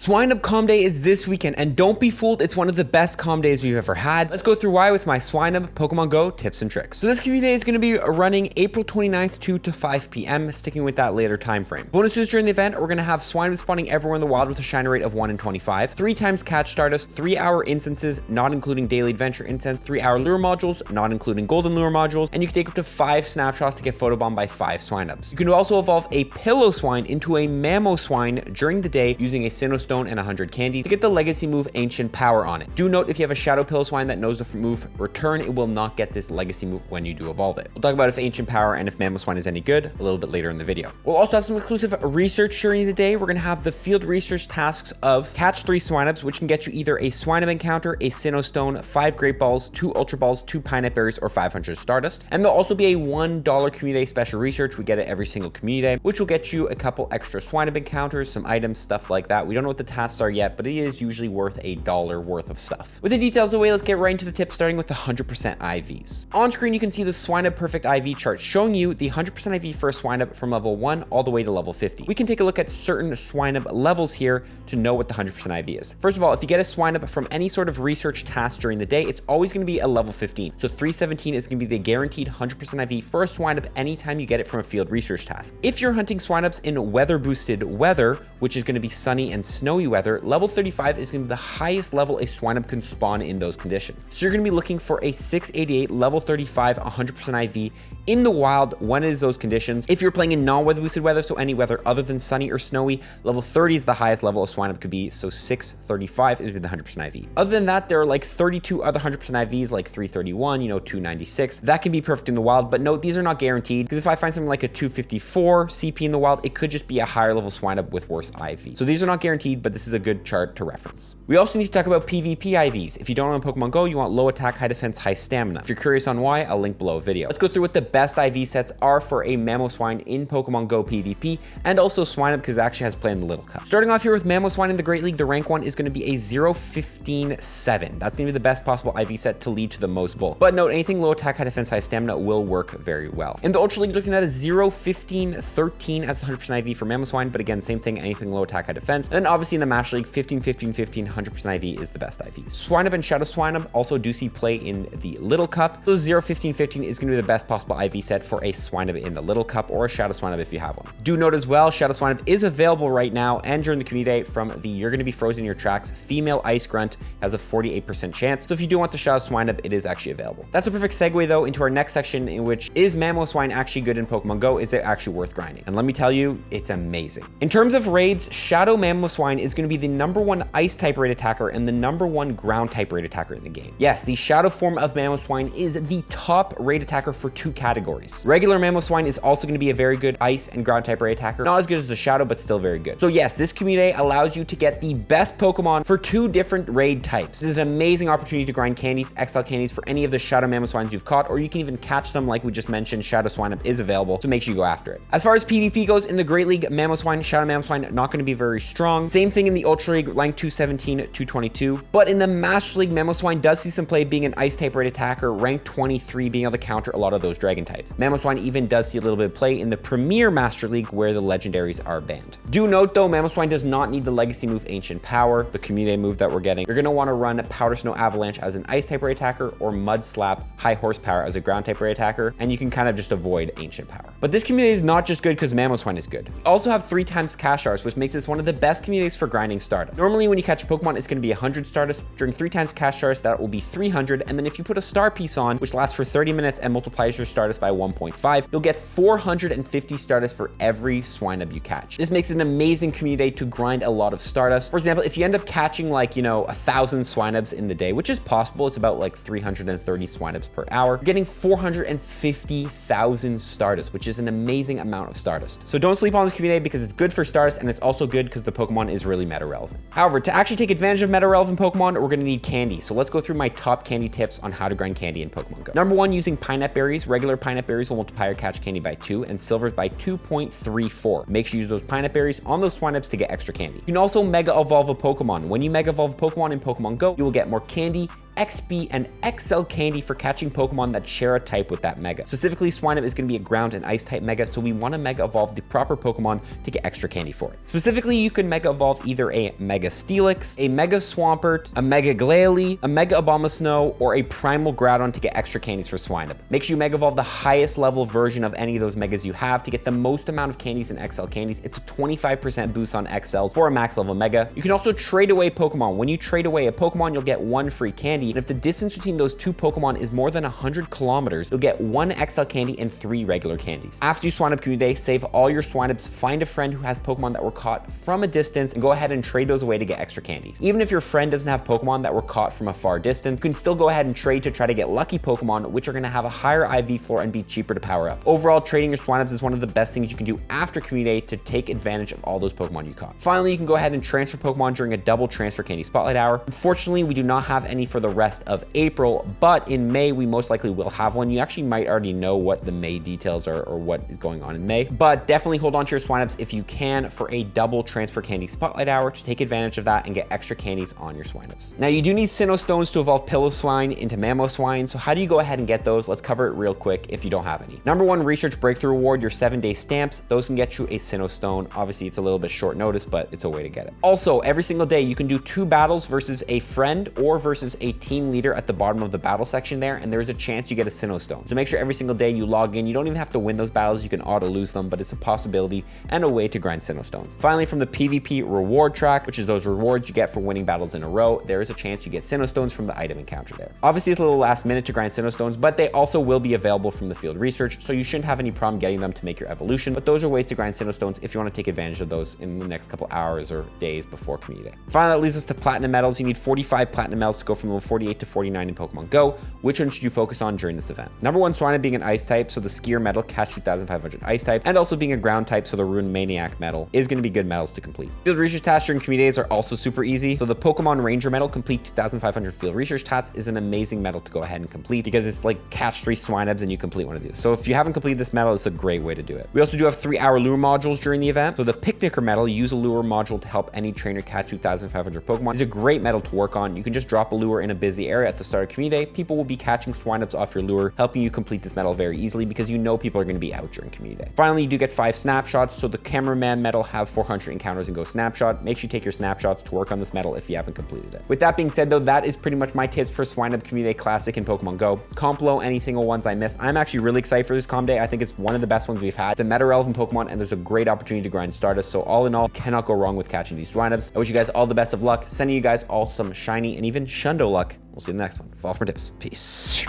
Swinub Calm Day is this weekend, and don't be fooled, it's one of the best calm days we've ever had. Let's go through why with my Swinub Pokemon Go tips and tricks. So this community day is going to be running April 29th, 2 to 5 p.m., sticking with that later time frame. Bonuses during the event, we're going to have Swinub spawning everywhere in the wild with a shiny rate of 1 in 25, 3 times catch Stardust, 3-hour instances, not including daily adventure instance, 3-hour lure modules, not including golden lure modules, and you can take up to 5 snapshots to get photobombed by 5 Swinubs. You can also evolve a Pillow-Swine into a Mamoswine during the day using a Sinnoh Stone and 100 candy to get the legacy move Ancient Power on it. Do note, if you have a Shadow Pillow-Swine that knows the move Return, it will not get this legacy move when you do evolve it. We'll talk about if Ancient Power and if Mamoswine is any good a little bit later in the video. We'll also have some exclusive research during the day. We're going to have the field research tasks of catch 3 Swinubs, which can get you either a Swinub encounter, a Sinnoh Stone, 5 Great Balls, 2 Ultra Balls, 2 Pineapple Berries, or 500 Stardust. And there'll also be a $1 community day special research. We get it every single community day, which will get you a couple extra Swinub encounters, some items, stuff like that. We don't know what the tasks are yet, but it is usually worth $1 worth of stuff. With the details away, let's get right into the tips, starting with the 100% IVs. On screen, you can see the Swinub Perfect IV chart showing you the 100% IV for a Swinub from level 1 all the way to level 50. We can take a look at certain Swinub levels here to know what the 100% IV is. First of all, if you get a Swinub from any sort of research task during the day, it's always going to be a level 15. So 317 is going to be the guaranteed 100% IV for a Swinub anytime you get it from a field research task. If you're hunting Swinubs in weather boosted weather, which is going to be sunny and snowy weather, level 35 is going to be the highest level a Swinub can spawn in those conditions. So you're going to be looking for a 688 level 35 100% IV in the wild when it is those conditions. If you're playing in non-weather boosted weather, so any weather other than sunny or snowy, level 30 is the highest level a Swinub could be, so 635 is the 100% IV. Other than that, there are like 32 other 100% IVs, like 331, 296. That can be perfect in the wild, but note, these are not guaranteed, because if I find something like a 254 CP in the wild, it could just be a higher level Swinub with worse IV. So these are not guaranteed, but this is a good chart to reference. We also need to talk about PvP IVs. If you don't own Pokemon Go, you want low attack, high defense, high stamina. If you're curious on why, I'll link below a video. Let's go through what the best IV sets are for a Mamoswine in Pokemon Go PvP, and also Swinub, because it actually has play in the Little Cup. Starting off here with Mamoswine in the Great League, the rank 1 is going to be a 0-15-7. That's going to be the best possible IV set to lead to the most bulk. But note, anything low attack, high defense, high stamina will work very well. In the Ultra League, looking at a 0-15-13 as 100% IV for Mamoswine, but again, same thing, anything low attack, high defense. And then obviously in the Master League, 15-15-15, 100% IV is the best IV. Swinub and Shadow Swinub also do see play in the Little Cup. So 0-15-15 is going to be the best possible IV set for a Swinub in the Little Cup, or a Shadow Swinub if you have one. Do note as well, Shadow Swinub is available right now and during the community day from the You're Going to Be Frozen in Your Tracks female Ice Grunt has a 48% chance. So if you do want the Shadow Swinub, it is actually available. That's a perfect segue though into our next section, in which is Mamoswine actually good in Pokemon Go? Is it actually worth grinding? And let me tell you, it's amazing. In terms of raids, Shadow Mamoswine is going to be the #1 ice type raid attacker and the #1 ground type raid attacker in the game. Yes, the Shadow form of Mamoswine is the top raid attacker for 2 categories. Regular Mamoswine is also going to be a very good ice and ground type raid attacker. Not as good as the Shadow, but still very good. So yes, this community allows you to get the best Pokemon for 2 different raid types. This is an amazing opportunity to grind candies, XL candies for any of the Shadow Mamoswines you've caught, or you can even catch them like we just mentioned. Shadow Swinub is available, so make sure you go after it. As far as PvP goes, in the Great League, Mamoswine, Shadow Mamoswine, not going to be very strong. Same thing in the Ultra League, rank 217, 222. But in the Master League, Mamoswine does see some play being an ice type raid attacker, rank 23, being able to counter a lot of those dragon types. Mamoswine even does see a little bit of play in the Premier Master League, where the legendaries are banned. Do note though, Mamoswine does not need the legacy move Ancient Power, the community move that we're getting. You're going to want to run Powder Snow Avalanche as an ice type raid attacker, or Mud Slap High Horsepower as a ground type raid attacker, and you can kind of just avoid Ancient Power. But this community is not just good because Mamoswine is good. We also have 3 times catch Stars, which makes this one of the best communities for grinding Stardust. Normally when you catch a Pokemon, it's going to be 100 Stardust. During 3 times catch Stars, that will be 300, and then if you put a star piece on, which lasts for 30 minutes and multiplies your Stardust by 1.5, you'll get 450 Stardust for every Swinub you catch. This makes it an amazing community to grind a lot of Stardust. For example, if you end up catching like, 1,000 Swinubs in the day, which is possible, it's about like 330 Swinubs per hour, you're getting 450,000 Stardust, which is an amazing amount of Stardust. So don't sleep on this community, because it's good for Stardust, and it's also good because the Pokemon is really meta relevant. However, to actually take advantage of meta relevant Pokemon, we're going to need candy. So let's go through my top candy tips on how to grind candy in Pokemon Go. #1, using Pineapple Berries. Regular Pineapple Berries will multiply your catch candy by 2 and silvers by 2.34. Make sure you use those Pineapple Berries on those Swinubs to get extra candy. You can also Mega Evolve a Pokemon. When you Mega Evolve a Pokemon in Pokemon Go, you will get more candy XP and XL candy for catching Pokemon that share a type with that Mega. Specifically, Swinub is going to be a ground and ice type Mega, so we want to Mega Evolve the proper Pokemon to get extra candy for it. Specifically, you can Mega Evolve either a Mega Steelix, a Mega Swampert, a Mega Glalie, a Mega Abomasnow, or a Primal Groudon to get extra candies for Swinub. Make sure you Mega Evolve the highest level version of any of those Megas you have to get the most amount of candies and XL candies. It's a 25% boost on XLs for a max level Mega. You can also trade away Pokemon. When you trade away a Pokemon, you'll get 1 free candy, and if the distance between those 2 Pokemon is more than 100 kilometers, you'll get 1 XL candy and 3 regular candies. After you Swinub Community Day, save all your Swinubs, find a friend who has Pokemon that were caught from a distance, and go ahead and trade those away to get extra candies. Even if your friend doesn't have Pokemon that were caught from a far distance, you can still go ahead and trade to try to get lucky Pokemon, which are going to have a higher IV floor and be cheaper to power up. Overall, trading your Swinubs is one of the best things you can do after Community Day to take advantage of all those Pokemon you caught. Finally, you can go ahead and transfer Pokemon during a double transfer candy spotlight hour. Unfortunately, we do not have any for the rest of April, but in May, we most likely will have one. You actually might already know what the May details are or what is going on in May, but definitely hold on to your Swinubs if you can for a double transfer candy spotlight hour to take advantage of that and get extra candies on your Swinubs. Now, you do need Sinnoh Stones to evolve Piloswine into Mamoswine, so how do you go ahead and get those? Let's cover it real quick if you don't have any. Number 1, Research Breakthrough Reward, your 7-day stamps. Those can get you a Sinnoh Stone. Obviously, it's a little bit short notice, but it's a way to get it. Also, every single day, you can do 2 battles versus a friend or versus a team leader at the bottom of the battle section there, and there's a chance you get a Sinnoh Stone. So make sure every single day you log in. You don't even have to win those battles. You can auto lose them, but it's a possibility and a way to grind Sinnoh Stones. Finally, from the PvP reward track, which is those rewards you get for winning battles in a row, there is a chance you get Sinnoh Stones from the item encounter there. Obviously, it's a little last minute to grind Sinnoh Stones, but they also will be available from the field research, so you shouldn't have any problem getting them to make your evolution. But those are ways to grind Sinnoh Stones if you want to take advantage of those in the next couple hours or days before Community Day. Finally, that leads us to Platinum Medals. You need 45 Platinum Medals to go from level 48 to 49 in Pokemon Go. Which one should you focus on during this event? Number 1, Swinub being an Ice type, so the Skier medal, catch 2,500 Ice type, and also being a Ground type, so the Rune Maniac medal is going to be good medals to complete. Field research tasks during Community Days are also super easy. So the Pokemon Ranger medal, complete 2,500 field research tasks, is an amazing medal to go ahead and complete because it's like catch 3 Swinubs and you complete one of these. So if you haven't completed this medal, it's a great way to do it. We also do have 3-hour lure modules during the event. So the Picnicker medal, use a lure module to help any trainer catch 2,500 Pokemon, is a great medal to work on. You can just drop a lure in a busy area at the start of Community Day. People will be catching Swinubs off your lure, helping you complete this medal very easily because you know people are going to be out during Community Day. Finally, you do get 5 snapshots. So the Cameraman medal, have 400 encounters and go snapshot. Make sure you take your snapshots to work on this medal if you haven't completed it. With that being said though, that is pretty much my tips for Swinub Community Day Classic in Pokemon Go. Comment below any single ones I missed. I'm actually really excited for this Com Day. I think it's one of the best ones we've had. It's a meta relevant Pokemon and there's a great opportunity to grind Stardust. So all in all, cannot go wrong with catching these Swinubs. I wish you guys all the best of luck. Sending you guys all some shiny and even Shundo luck. We'll see you in the next one. Follow for tips. Peace.